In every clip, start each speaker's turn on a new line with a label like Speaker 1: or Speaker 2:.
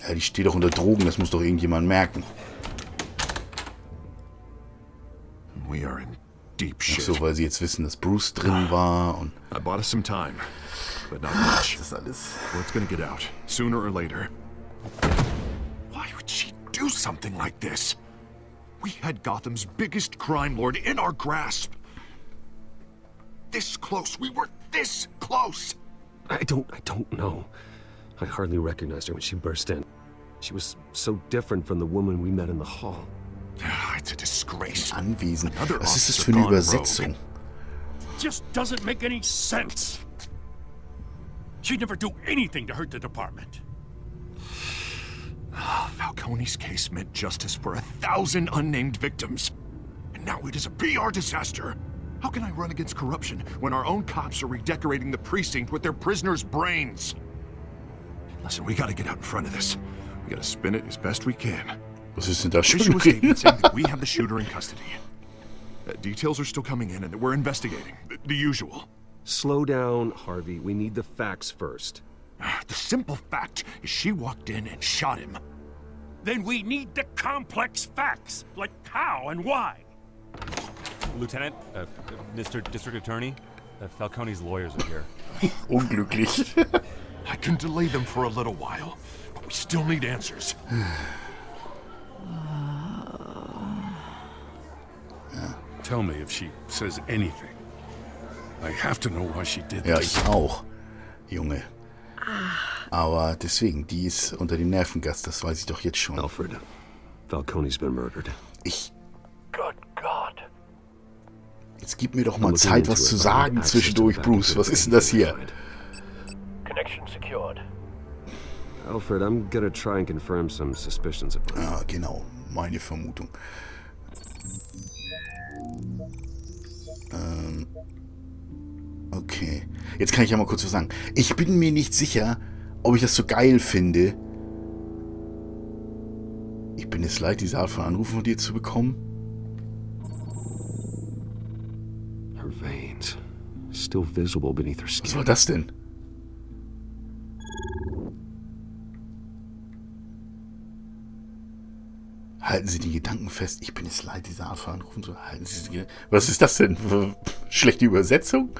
Speaker 1: Ja, die steht doch unter Drogen, das muss doch irgendjemand merken.
Speaker 2: We are in deep shit.
Speaker 1: Ach so, weil sie jetzt wissen, dass Bruce drin war und...
Speaker 2: I bought us some time, but not much.
Speaker 1: Das ist alles...
Speaker 2: Word's gonna get out, sooner or later. Why would she do something like this? We had Gotham's biggest crime lord in our grasp. This close, we were this close.
Speaker 3: I don't know. I hardly recognized her when she burst in. She was so different from the woman we met in the hall.
Speaker 2: It's a disgrace.
Speaker 1: Anwesen. Was ist das für eine Übersetzung?
Speaker 4: Just doesn't make any sense. She'd never do anything to hurt the department.
Speaker 2: Falcone's case meant justice for 1,000 unnamed victims. And now it is a PR disaster. How can I run against corruption when our own cops are redecorating the precinct with their prisoners' brains? Listen, we gotta get out in front of this. We gotta spin it as best we can.
Speaker 1: Was ist denn da schon
Speaker 2: Issue a statement saying that we have the shooter in custody. Details are still coming in and that we're investigating. The usual.
Speaker 3: Slow down, Harvey. We need the facts first.
Speaker 2: The simple fact is she walked in and shot him.
Speaker 4: Then we need the complex facts, like how and why.
Speaker 5: Lieutenant, Mr. District Attorney, Falcone's lawyers are here.
Speaker 1: Unglücklich.
Speaker 2: I can delay them for a little while, but we still need answers.
Speaker 4: Tell me if she says anything. I have to know why she did
Speaker 1: Ja,
Speaker 4: this.
Speaker 1: ich auch, Junge. Aber deswegen, die ist unter den Nervengas, das weiß ich doch jetzt schon.
Speaker 3: Alfred, Falcone's been murdered.
Speaker 4: Good God.
Speaker 1: Jetzt gib mir doch mal Zeit, was zu sagen zwischendurch, Bruce. Was ist denn das hier?
Speaker 4: Connection secured.
Speaker 3: Alfred, I'm gonna try and confirm some suspicions of mine.
Speaker 1: Ja, genau, meine Vermutung. Okay. Jetzt kann ich ja mal kurz was sagen. Ich bin mir nicht sicher, ob ich das so geil finde. Ich bin es leid, diese Art von Anrufen von dir zu bekommen.
Speaker 3: Her veins, still visible beneath her
Speaker 1: Was
Speaker 3: skin.
Speaker 1: war das denn? Halten Sie die Gedanken fest. Ich bin es leid, diese Art von Anrufen zu halten. Sie die... Was ist das denn? Schlechte Übersetzung?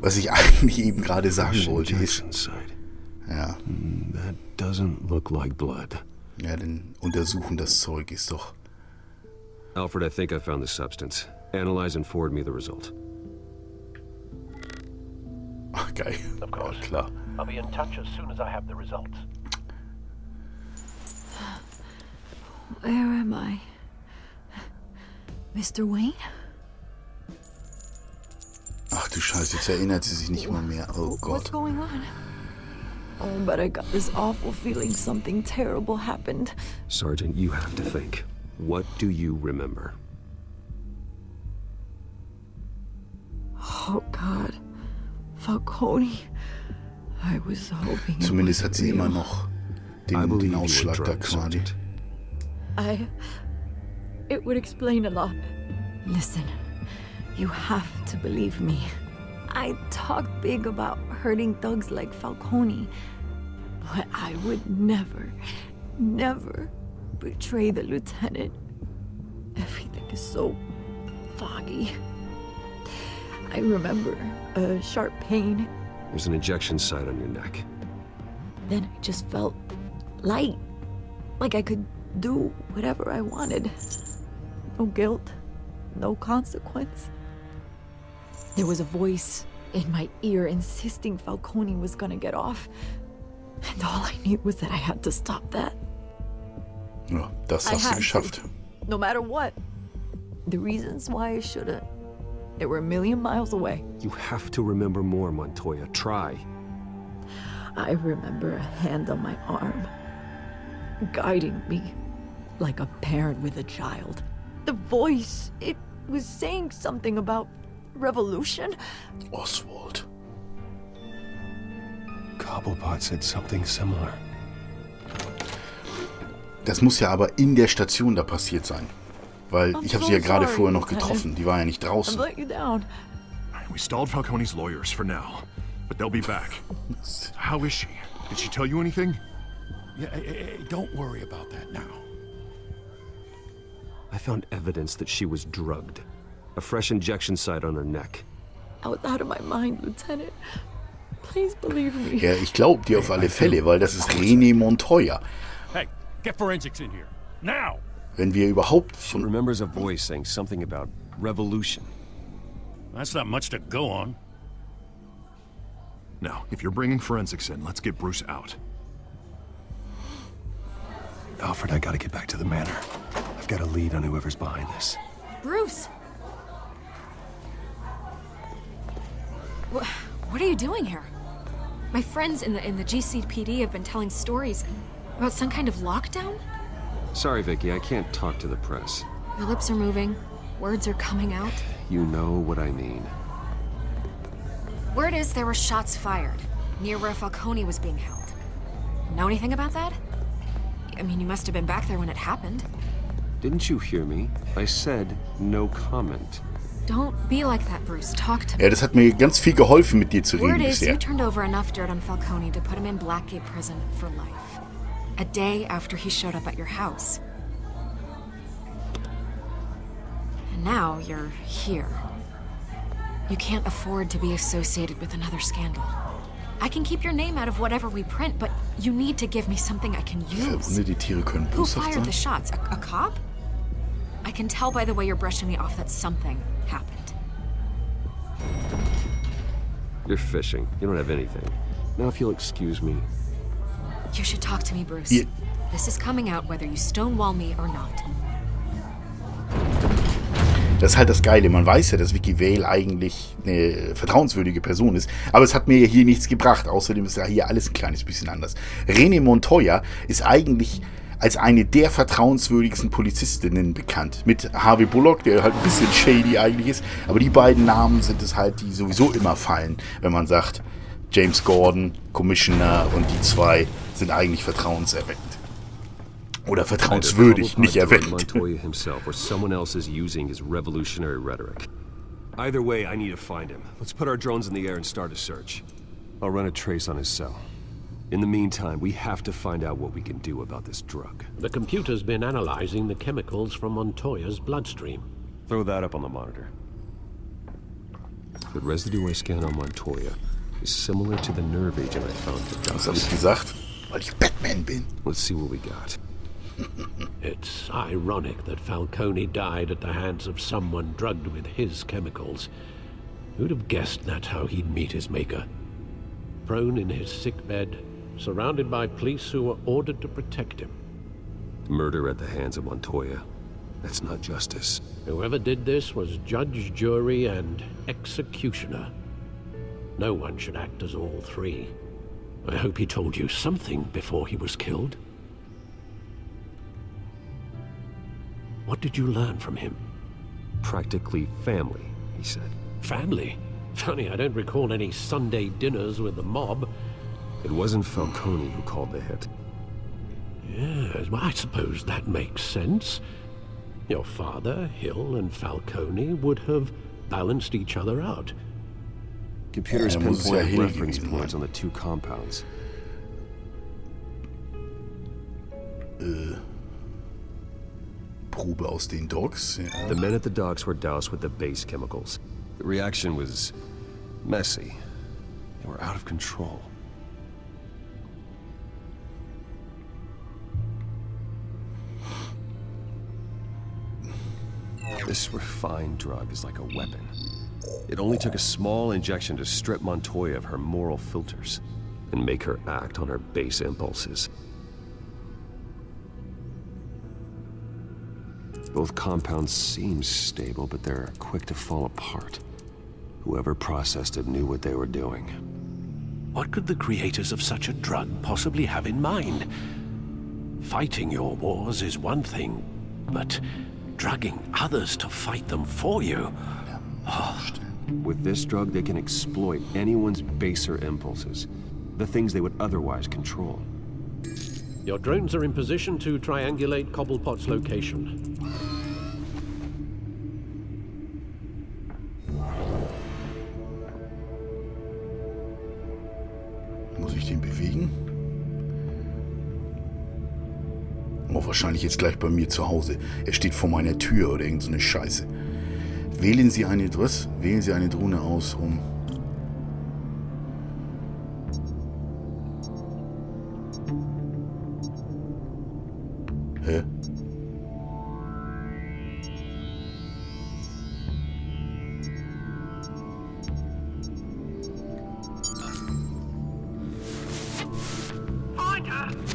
Speaker 1: Was ich eigentlich eben gerade sagen wollte ist... Ja.
Speaker 3: That doesn't look like blood.
Speaker 1: Ja, denn untersuchen das Zeug ist doch...
Speaker 3: Alfred, I think I found the substance. Analyze and forward me the result.
Speaker 1: Ach, geil.
Speaker 6: Of course.
Speaker 1: Ja, klar.
Speaker 6: I'll be in touch as soon as I have the results.
Speaker 7: Where am I? Mr. Wayne?
Speaker 1: Ach du Scheiße, jetzt erinnert sie sich nicht mal mehr. Oh
Speaker 7: What's
Speaker 1: Gott.
Speaker 7: going on? Oh, but I got this awful feeling something terrible happened.
Speaker 3: Sergeant, you have to think. What do you remember?
Speaker 7: Oh, God. Falcone. I was hoping it
Speaker 1: Zumindest
Speaker 7: was
Speaker 1: hat sie
Speaker 7: real.
Speaker 1: immer noch
Speaker 3: I
Speaker 1: den
Speaker 3: believe you were
Speaker 1: Ausschlag da
Speaker 3: drunk,
Speaker 1: quasi.
Speaker 3: Sergeant.
Speaker 7: It would explain a lot. Listen, you have to believe me. I talk big about hurting thugs like Falcone, but I would never, never betray the lieutenant. Everything is so foggy. I remember a sharp pain.
Speaker 3: There's an injection site on your neck.
Speaker 7: Then I just felt light, like I could do whatever I wanted. No guilt, no consequence. There was a voice in my ear insisting Falcone was gonna get off. And all I knew was that I had to stop that.
Speaker 1: Ja, das
Speaker 7: I
Speaker 1: hast du
Speaker 7: had
Speaker 1: geschafft.
Speaker 7: to, no matter what. The reasons why I shouldn't, they were a million miles away.
Speaker 3: You have to remember more, Montoya. Try.
Speaker 7: I remember a hand on my arm, guiding me like a parent with a child. The voice, it was saying something about revolution.
Speaker 1: Oswald.
Speaker 3: Cobblepot said something similar.
Speaker 1: Das muss ja aber in der Station da passiert sein. Weil ich habe sie ja gerade vorher noch
Speaker 7: Lieutenant.
Speaker 1: getroffen. Die war ja nicht
Speaker 7: I've
Speaker 1: draußen.
Speaker 7: let you down.
Speaker 2: We stalled Falcone's lawyers for now, but they'll be back. How is she? Did she tell you anything?
Speaker 4: Yeah, don't worry about that now.
Speaker 3: I found evidence that she was drugged. A fresh injection site on her neck.
Speaker 7: I was out of my mind, Lieutenant. Please believe me.
Speaker 1: Ja, ich glaube dir auf alle Fälle, weil das ist René Montoya.
Speaker 4: Hey, get forensics in here. Now!
Speaker 1: Wenn wir überhaupt
Speaker 3: She
Speaker 1: von...
Speaker 3: remembers a voice saying something about revolution.
Speaker 4: That's not much to go on.
Speaker 2: Now, if you're bringing forensics in, let's get Bruce out.
Speaker 3: Alfred, I gotta get back to the manor. I've got a lead on whoever's behind this.
Speaker 8: Bruce! What are you doing here? My friends in the GCPD have been telling stories about some kind of lockdown?
Speaker 3: Sorry, Vicki, I can't talk to the press.
Speaker 8: Your lips are moving, words are coming out.
Speaker 3: You know what I mean.
Speaker 8: Word is there were shots fired near where Falcone was being held. Know anything about that? I mean, you must have been back there when it happened.
Speaker 3: Didn't you hear me? I said no comment.
Speaker 8: Don't be like that, Bruce. Talk to me.
Speaker 1: Ja, das hat mir ganz viel geholfen, mit dir zu
Speaker 8: Word
Speaker 1: reden
Speaker 8: is you
Speaker 1: bisher.
Speaker 8: turned over enough dirt on Falcone to put him in Blackgate Prison for life. A day after he showed up at your house. And now you're here. You can't afford to be associated with another scandal. I can keep your name out of whatever we print, but you need to give me something I can use.
Speaker 1: Verwundete Tiere können
Speaker 8: Who
Speaker 1: boshaft
Speaker 8: fired the
Speaker 1: sein.
Speaker 8: shots? A cop? I can tell by the way you're brushing me off that something happened.
Speaker 3: You're fishing. You don't have anything. Now, if you'll excuse me.
Speaker 8: You should talk to me, Bruce.
Speaker 1: Yeah.
Speaker 8: This is coming out whether you stonewall me or not.
Speaker 1: Das ist halt das Geile. Man weiß ja, dass Vicki Vale eigentlich eine vertrauenswürdige Person ist. Aber es hat mir hier nichts gebracht. Außerdem ist ja hier alles ein kleines bisschen anders. René Montoya ist eigentlich als eine der vertrauenswürdigsten Polizistinnen bekannt. Mit Harvey Bullock, der halt ein bisschen shady eigentlich ist. Aber die beiden Namen sind es halt, die sowieso immer fallen, wenn man sagt, James Gordon, Commissioner und die zwei sind eigentlich vertrauenserweckend. Oder vertrauenswürdig, nicht erweckend.
Speaker 3: Montoya himself or someone else is using his revolutionary rhetoric. Either way, I need to find him. Let's put our drones in the air and start a search. I'll run a trace on his cell. In the meantime, we have to find out what we can do about this drug.
Speaker 9: The computer's been analyzing the chemicals from Montoya's bloodstream.
Speaker 3: Throw that up on the monitor. The residue I scanned on Montoya is similar to the nerve agent I found to
Speaker 1: Was habe ich
Speaker 3: Douglas.
Speaker 1: gesagt? Weil ich Batman bin.
Speaker 3: Let's see what we got.
Speaker 9: It's ironic that Falcone died at the hands of someone drugged with his chemicals. Who'd have guessed that's how he'd meet his maker? Prone in his sickbed, surrounded by police who were ordered to protect him.
Speaker 3: Murder at the hands of Montoya. That's not justice.
Speaker 9: Whoever did this was judge, jury, and executioner. No one should act as all three. I hope he told you something before he was killed. What did you learn from him?
Speaker 3: Practically family, he said.
Speaker 9: Family? Funny, I don't recall any Sunday dinners with the mob.
Speaker 3: It wasn't Falcone who called the hit.
Speaker 9: Yes, well, I suppose that makes sense. Your father, Hill, and Falcone would have balanced each other out.
Speaker 3: Computers
Speaker 1: Ja, muss es ja
Speaker 3: pinpoint
Speaker 1: Hill
Speaker 3: reference
Speaker 1: gewesen
Speaker 3: points
Speaker 1: sein.
Speaker 3: on the two compounds.
Speaker 1: Probe aus den Dogs. Ja.
Speaker 3: The men at the docks were doused with the base chemicals. The reaction was messy. They were out of control. This refined drug is like a weapon. It only took a small injection to strip Montoya of her moral filters and make her act on her base impulses. Both compounds seem stable, but they're quick to fall apart. Whoever processed it knew what they were doing.
Speaker 9: What could the creators of such a drug possibly have in mind? Fighting your wars is one thing, but drugging others to fight them for you.
Speaker 3: With this drug, they can exploit anyone's baser impulses. The things they would otherwise control.
Speaker 9: Your drones are in position to triangulate Cobblepot's location.
Speaker 1: Muss ich den bewegen? Oh, wahrscheinlich jetzt gleich bei mir zu Hause. Er steht vor meiner Tür oder irgend so eine Scheiße. Wählen Sie eine Drohne aus, um... Hä?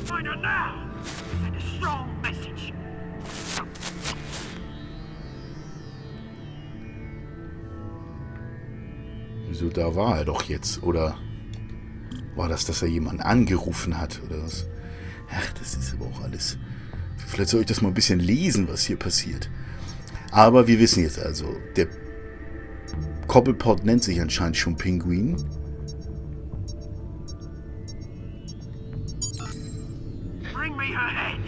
Speaker 6: Find her now! Send a strong message.
Speaker 1: Wieso, da war er doch jetzt, oder war das, dass er jemanden angerufen hat, oder was? Ach, das ist aber auch alles... Vielleicht soll ich das mal ein bisschen lesen, was hier passiert. Aber wir wissen jetzt also, der Cobblepot nennt sich anscheinend schon Pinguin.
Speaker 6: Bring me her head.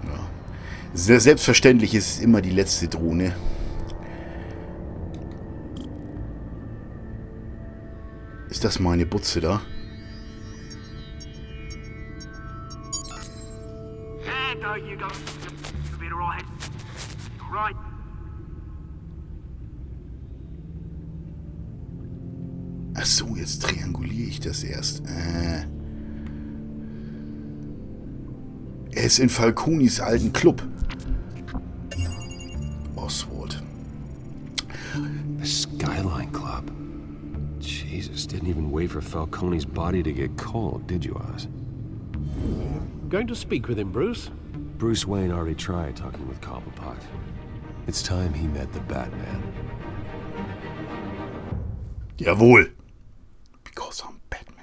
Speaker 1: Ja. Sehr selbstverständlich ist es immer die letzte Drohne. Ist das meine Butze da?
Speaker 6: There you go. You'll be right. Right.
Speaker 1: Ach so, jetzt trianguliere ich das erst. Er ist in Falconis alten Club. Oswald.
Speaker 3: The Skyline Club. Jesus, didn't even wait for Falcone's body to get cold, did you, Oz?
Speaker 9: Going to speak with him, Bruce?
Speaker 3: Bruce Wayne already tried talking with Cobblepot. It's time he met the Batman.
Speaker 1: Jawohl. Because I'm Batman.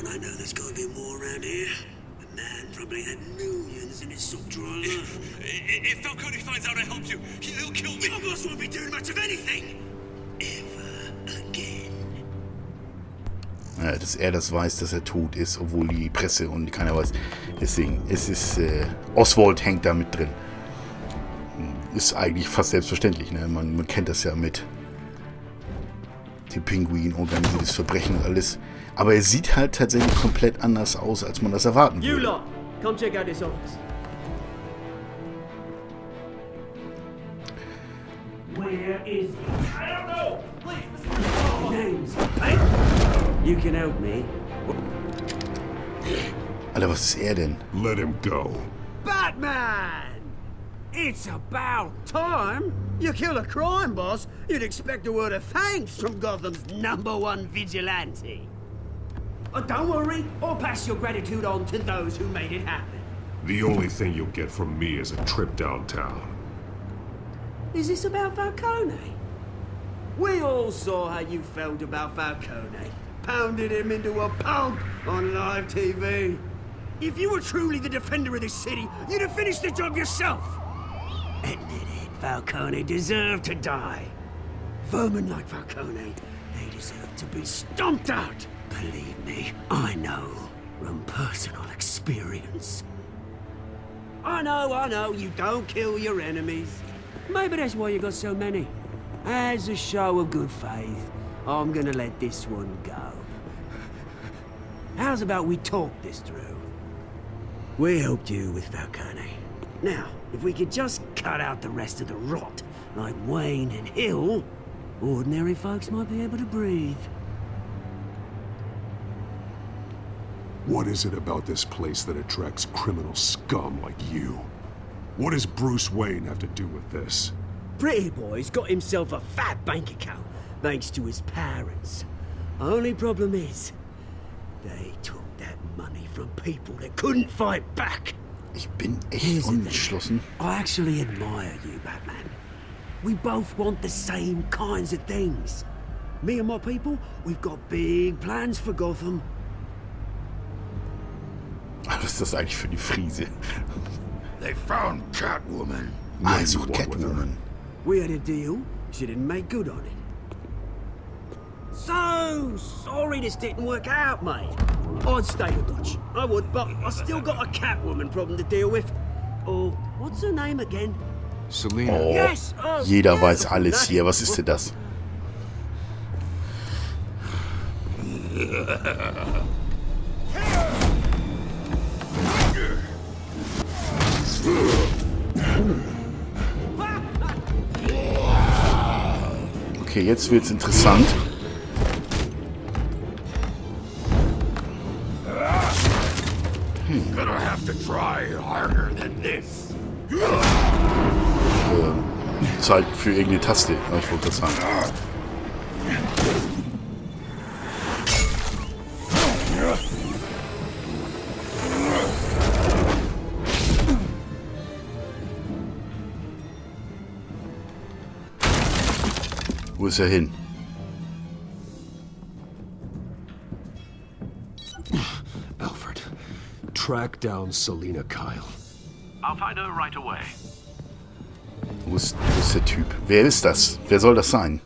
Speaker 10: I know there's got to be more around here. The man probably had millions in his sock drawer alone. If Falcone finds out I helped you, he'll kill me. Your boss won't be doing much of anything. Ever again.
Speaker 1: Ja, dass er das weiß, dass er tot ist, obwohl die Presse und keiner weiß. Deswegen, es ist, Oswald hängt da mit drin. Ist eigentlich fast selbstverständlich, ne? Man kennt das ja mit dem Pinguin, organisiertes Verbrechen und alles. Aber er sieht halt tatsächlich komplett anders aus, als man das erwarten würde.
Speaker 11: You lot, come check out this office.
Speaker 10: Where is he?
Speaker 11: I don't know. Please, names. Hey, you can help me.
Speaker 1: Alter, was ist er denn?
Speaker 2: Let him go.
Speaker 11: Batman! It's about time. You kill a crime boss, you'd expect a word of thanks from Gotham's #1 vigilante. Don't worry, I'll pass your gratitude on to those who made it happen.
Speaker 2: The only thing you'll get from me is a trip downtown.
Speaker 11: Is this about Falcone? We all saw how you felt about Falcone. Pounded him into a pulp on live TV. If you were truly the defender of this city, you'd have finished the job yourself. Admit it, Falcone deserved to die. Vermin like Falcone, they deserve to be stomped out. Believe me, I know from personal experience. I know, you don't kill your enemies. Maybe that's why you got so many. As a show of good faith, I'm gonna let this one go. How's about we talk this through? We helped you with Falcone. Now, if we could just cut out the rest of the rot, like Wayne and Hill, ordinary folks might be able to breathe.
Speaker 2: What is it about this place that attracts criminal scum like you? What does Bruce Wayne have to do with this?
Speaker 11: Pretty boy's got himself a fat bank account, thanks to his parents. Only problem is, they took that money from people that couldn't fight back.
Speaker 1: Ich bin echt unentschlossen.
Speaker 11: I actually admire you, Batman. We both want the same kinds of things. Me and my people, we've got big plans for Gotham.
Speaker 1: Was ist das eigentlich für die Friese?
Speaker 2: They found Catwoman.
Speaker 1: Also Catwoman.
Speaker 11: We had a deal. She didn't make good on it. So sorry this didn't work out, mate. I'd stay to watch. I would, but I still got a Catwoman problem to deal with. Oh, what's her name again?
Speaker 2: Selina.
Speaker 1: Oh,
Speaker 11: Yes. Oh,
Speaker 1: jeder
Speaker 11: yeah,
Speaker 1: weiß alles hier. Was ist denn das? Okay, jetzt wird's interessant.
Speaker 2: Gonna have to try harder than this.
Speaker 1: Zeit für irgendeine Taste. Ich wollte das sagen. Wo ist er hin?
Speaker 3: Alfred, track down Selina Kyle.
Speaker 6: I'll find her right away.
Speaker 1: Wo ist der Typ? Wer ist das? Wer soll das sein?